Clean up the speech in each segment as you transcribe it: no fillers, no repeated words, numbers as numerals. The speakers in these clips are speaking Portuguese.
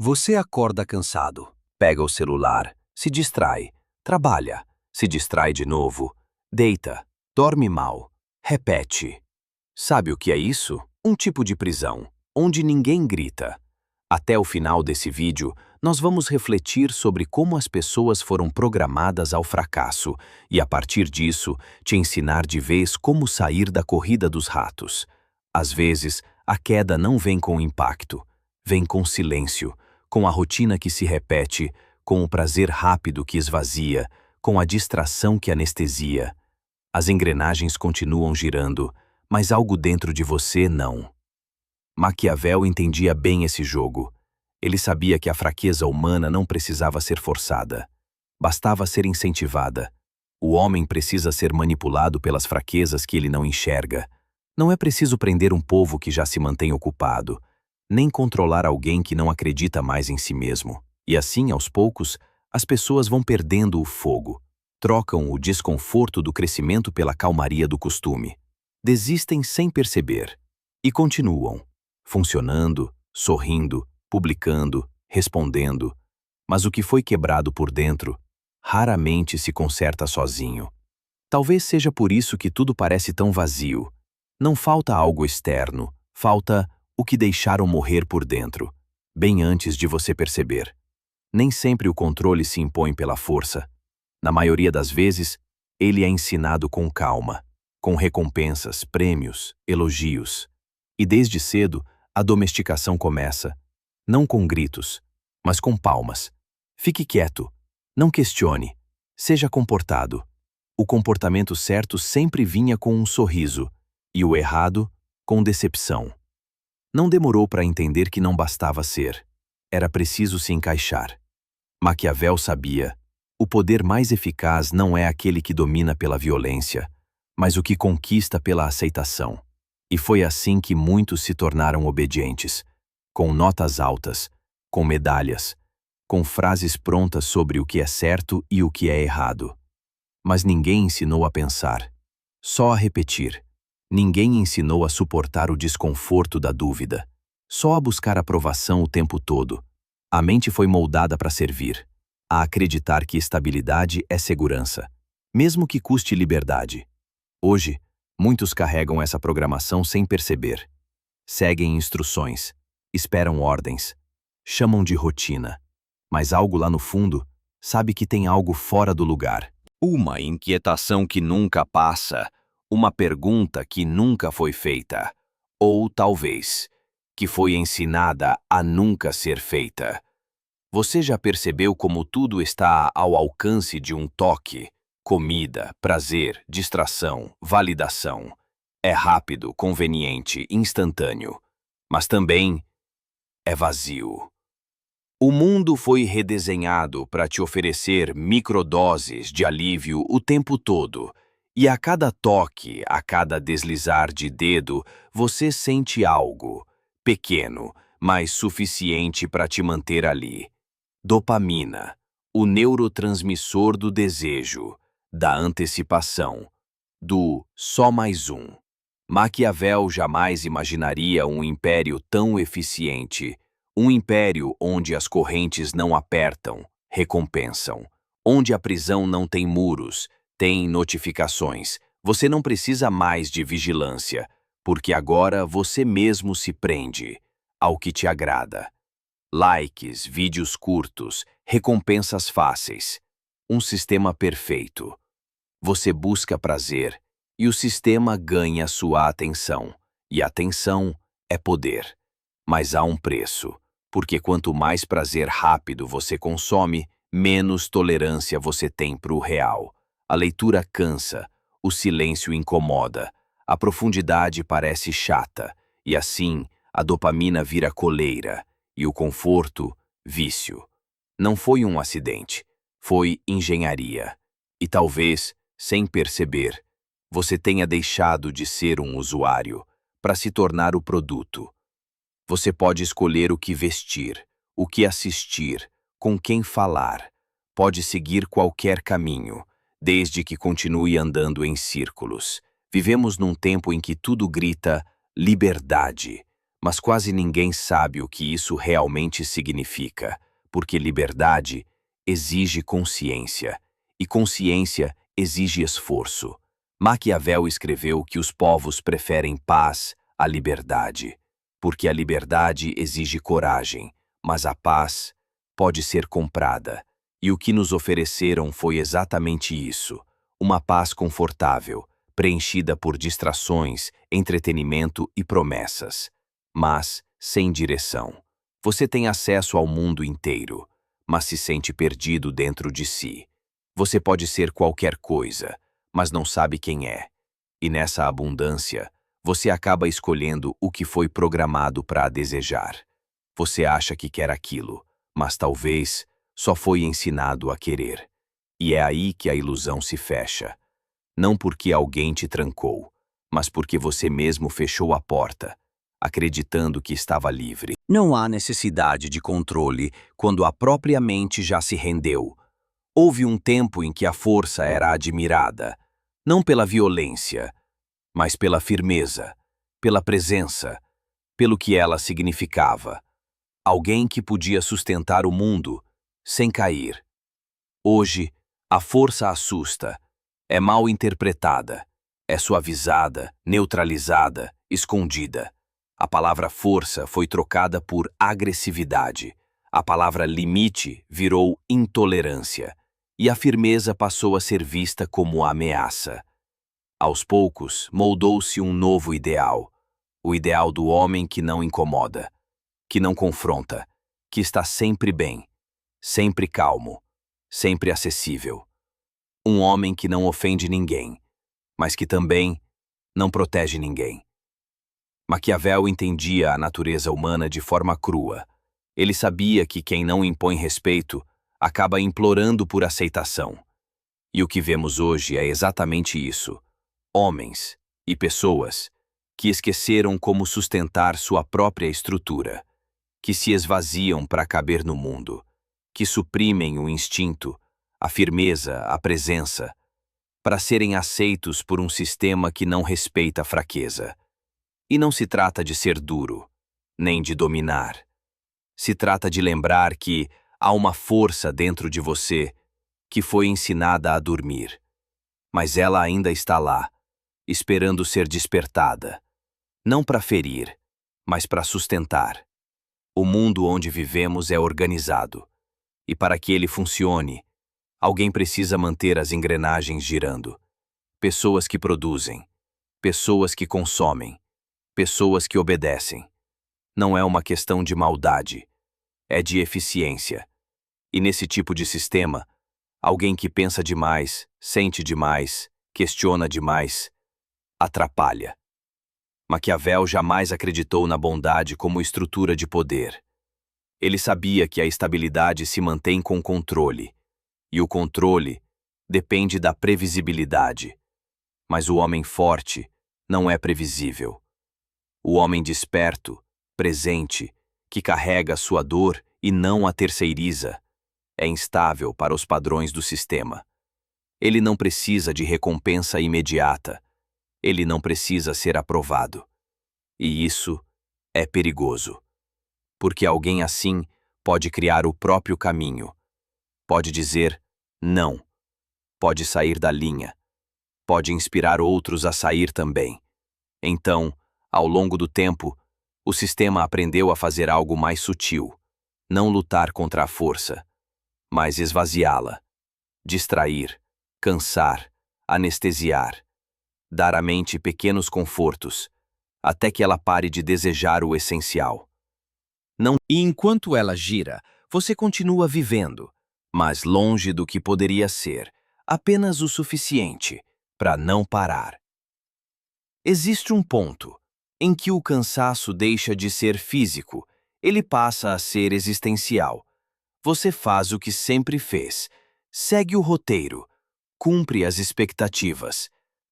Você acorda cansado, pega o celular, se distrai, trabalha, se distrai de novo, deita, dorme mal, repete. Sabe o que é isso? Um tipo de prisão, onde ninguém grita. Até o final desse vídeo, nós vamos refletir sobre como as pessoas foram programadas ao fracasso e, a partir disso, te ensinar de vez como sair da corrida dos ratos. Às vezes, a queda não vem com impacto, vem com silêncio, com a rotina que se repete, com o prazer rápido que esvazia, com a distração que anestesia. As engrenagens continuam girando, mas algo dentro de você não. Maquiavel entendia bem esse jogo. Ele sabia que a fraqueza humana não precisava ser forçada. Bastava ser incentivada. O homem precisa ser manipulado pelas fraquezas que ele não enxerga. Não é preciso prender um povo que já se mantém ocupado, nem controlar alguém que não acredita mais em si mesmo. E assim, aos poucos, as pessoas vão perdendo o fogo. Trocam o desconforto do crescimento pela calmaria do costume. Desistem sem perceber. E continuam, funcionando, sorrindo, publicando, respondendo. Mas o que foi quebrado por dentro, raramente se conserta sozinho. Talvez seja por isso que tudo parece tão vazio. Não falta algo externo, falta o que deixaram morrer por dentro, bem antes de você perceber. Nem sempre o controle se impõe pela força. Na maioria das vezes, ele é ensinado com calma, com recompensas, prêmios, elogios. E desde cedo, a domesticação começa, não com gritos, mas com palmas. Fique quieto, não questione, seja comportado. O comportamento certo sempre vinha com um sorriso, e o errado, com decepção. Não demorou para entender que não bastava ser. Era preciso se encaixar. Maquiavel sabia, o poder mais eficaz não é aquele que domina pela violência, mas o que conquista pela aceitação. E foi assim que muitos se tornaram obedientes, com notas altas, com medalhas, com frases prontas sobre o que é certo e o que é errado. Mas ninguém ensinou a pensar, só a repetir. Ninguém ensinou a suportar o desconforto da dúvida, só a buscar aprovação o tempo todo. A mente foi moldada para servir, a acreditar que estabilidade é segurança, mesmo que custe liberdade. Hoje, muitos carregam essa programação sem perceber. Seguem instruções, esperam ordens, chamam de rotina. Mas algo lá no fundo sabe que tem algo fora do lugar. Uma inquietação que nunca passa, uma pergunta que nunca foi feita, ou talvez, que foi ensinada a nunca ser feita. Você já percebeu como tudo está ao alcance de um toque? Comida, prazer, distração, validação. É rápido, conveniente, instantâneo. Mas também é vazio. O mundo foi redesenhado para te oferecer microdoses de alívio o tempo todo. E a cada toque, a cada deslizar de dedo, você sente algo, pequeno, mas suficiente para te manter ali. Dopamina, o neurotransmissor do desejo, da antecipação, do só mais um. Maquiavel jamais imaginaria um império tão eficiente, um império onde as correntes não apertam, recompensam, onde a prisão não tem muros, tem notificações. Você não precisa mais de vigilância, porque agora você mesmo se prende ao que te agrada. Likes, vídeos curtos, recompensas fáceis. Um sistema perfeito. Você busca prazer e o sistema ganha sua atenção. E atenção é poder. Mas há um preço, porque quanto mais prazer rápido você consome, menos tolerância você tem para o real. A leitura cansa, o silêncio incomoda, a profundidade parece chata, e assim a dopamina vira coleira, e o conforto, vício. Não foi um acidente, foi engenharia. E talvez, sem perceber, você tenha deixado de ser um usuário para se tornar o produto. Você pode escolher o que vestir, o que assistir, com quem falar. Pode seguir qualquer caminho, desde que continue andando em círculos. Vivemos num tempo em que tudo grita liberdade, Mas quase ninguém sabe o que isso realmente significa, porque liberdade exige consciência, e consciência exige esforço. Maquiavel escreveu que os povos preferem paz à liberdade, porque a liberdade exige coragem, mas a paz pode ser comprada. E o que nos ofereceram foi exatamente isso: uma paz confortável, preenchida por distrações, entretenimento e promessas, mas sem direção. Você tem acesso ao mundo inteiro, mas se sente perdido dentro de si. Você pode ser qualquer coisa, mas não sabe quem é. E nessa abundância, você acaba escolhendo o que foi programado para desejar. Você acha que quer aquilo, mas talvez só foi ensinado a querer. E é aí que a ilusão se fecha. Não porque alguém te trancou, mas porque você mesmo fechou a porta, acreditando que estava livre. Não há necessidade de controle quando a própria mente já se rendeu. Houve um tempo em que a força era admirada, não pela violência, mas pela firmeza, pela presença, pelo que ela significava. Alguém que podia sustentar o mundo sem cair. Hoje, a força assusta, é mal interpretada, é suavizada, neutralizada, escondida. A palavra força foi trocada por agressividade. A palavra limite virou intolerância. E a firmeza passou a ser vista como ameaça. Aos poucos, moldou-se um novo ideal. O ideal do homem que não incomoda, que não confronta, que está sempre bem, sempre calmo, sempre acessível. Um homem que não ofende ninguém, mas que também não protege ninguém. Maquiavel entendia a natureza humana de forma crua. Ele sabia que quem não impõe respeito acaba implorando por aceitação. E o que vemos hoje é exatamente isso: homens e pessoas que esqueceram como sustentar sua própria estrutura, que se esvaziam para caber no mundo, que suprimem o instinto, a firmeza, a presença, para serem aceitos por um sistema que não respeita a fraqueza. E não se trata de ser duro, nem de dominar. Se trata de lembrar que há uma força dentro de você que foi ensinada a dormir, mas ela ainda está lá, esperando ser despertada, não para ferir, mas para sustentar. O mundo onde vivemos é organizado, e para que ele funcione, alguém precisa manter as engrenagens girando. Pessoas que produzem, pessoas que consomem, pessoas que obedecem. Não é uma questão de maldade, é de eficiência. E nesse tipo de sistema, alguém que pensa demais, sente demais, questiona demais, atrapalha. Maquiavel jamais acreditou na bondade como estrutura de poder. Ele sabia que a estabilidade se mantém com controle, e o controle depende da previsibilidade. Mas o homem forte não é previsível. O homem desperto, presente, que carrega sua dor e não a terceiriza, é instável para os padrões do sistema. Ele não precisa de recompensa imediata. Ele não precisa ser aprovado. E isso é perigoso. Porque alguém assim pode criar o próprio caminho. Pode dizer não. Pode sair da linha. Pode inspirar outros a sair também. Então, ao longo do tempo, o sistema aprendeu a fazer algo mais sutil. Não lutar contra a força, mas esvaziá-la. Distrair, cansar, anestesiar. Dar à mente pequenos confortos, até que ela pare de desejar o essencial. Não. E enquanto ela gira, você continua vivendo, mas longe do que poderia ser, apenas o suficiente para não parar. Existe um ponto em que o cansaço deixa de ser físico, ele passa a ser existencial. Você faz o que sempre fez, segue o roteiro, cumpre as expectativas,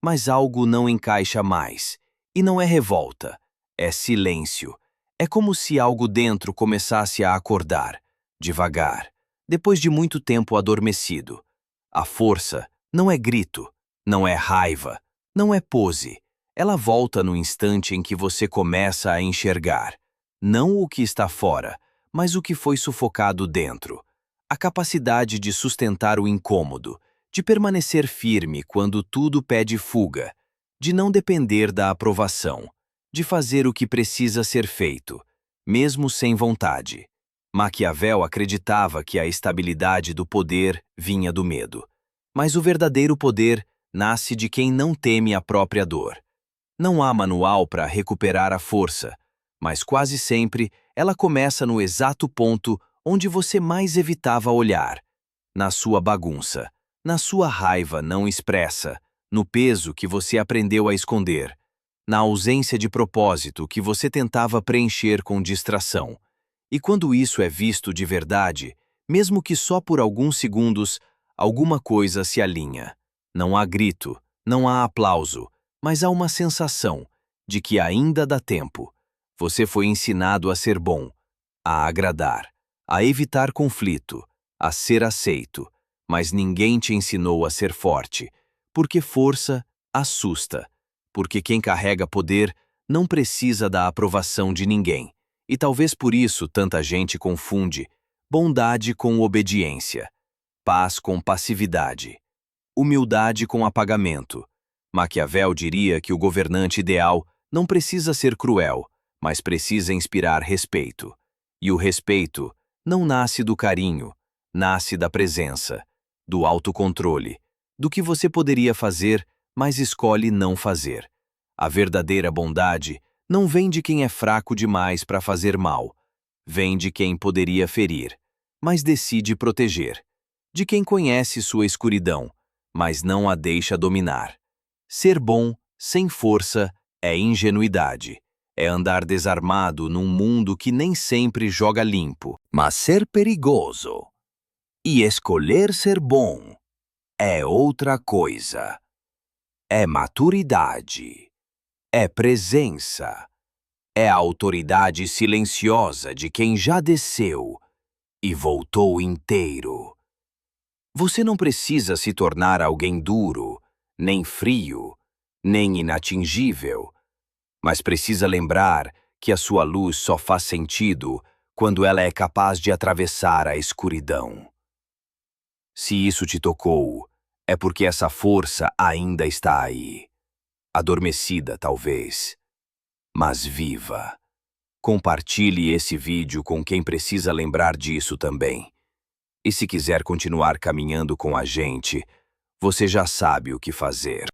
mas algo não encaixa mais. E não é revolta, é silêncio. É como se algo dentro começasse a acordar, devagar, depois de muito tempo adormecido. A força não é grito, não é raiva, não é pose. Ela volta no instante em que você começa a enxergar, não o que está fora, mas o que foi sufocado dentro. A capacidade de sustentar o incômodo, de permanecer firme quando tudo pede fuga, de não depender da aprovação, de fazer o que precisa ser feito, mesmo sem vontade. Maquiavel acreditava que a estabilidade do poder vinha do medo. Mas o verdadeiro poder nasce de quem não teme a própria dor. Não há manual para recuperar a força, mas quase sempre ela começa no exato ponto onde você mais evitava olhar, na sua bagunça, na sua raiva não expressa, no peso que você aprendeu a esconder, na ausência de propósito que você tentava preencher com distração. E quando isso é visto de verdade, mesmo que só por alguns segundos, alguma coisa se alinha. Não há grito, não há aplauso, mas há uma sensação de que ainda dá tempo. Você foi ensinado a ser bom, a agradar, a evitar conflito, a ser aceito, mas ninguém te ensinou a ser forte, porque força assusta, porque quem carrega poder não precisa da aprovação de ninguém. E talvez por isso tanta gente confunde bondade com obediência, paz com passividade, humildade com apagamento. Maquiavel diria que o governante ideal não precisa ser cruel, mas precisa inspirar respeito. E o respeito não nasce do carinho, nasce da presença, do autocontrole, do que você poderia fazer, mas escolhe não fazer. A verdadeira bondade não vem de quem é fraco demais para fazer mal. Vem de quem poderia ferir, mas decide proteger. De quem conhece sua escuridão, mas não a deixa dominar. Ser bom, sem força, é ingenuidade. É andar desarmado num mundo que nem sempre joga limpo. Mas ser perigoso e escolher ser bom é outra coisa. É maturidade. É presença. É a autoridade silenciosa de quem já desceu e voltou inteiro. Você não precisa se tornar alguém duro, nem frio, nem inatingível, mas precisa lembrar que a sua luz só faz sentido quando ela é capaz de atravessar a escuridão. Se isso te tocou, é porque essa força ainda está aí. Adormecida, talvez, mas viva. Compartilhe esse vídeo com quem precisa lembrar disso também. E se quiser continuar caminhando com a gente, você já sabe o que fazer.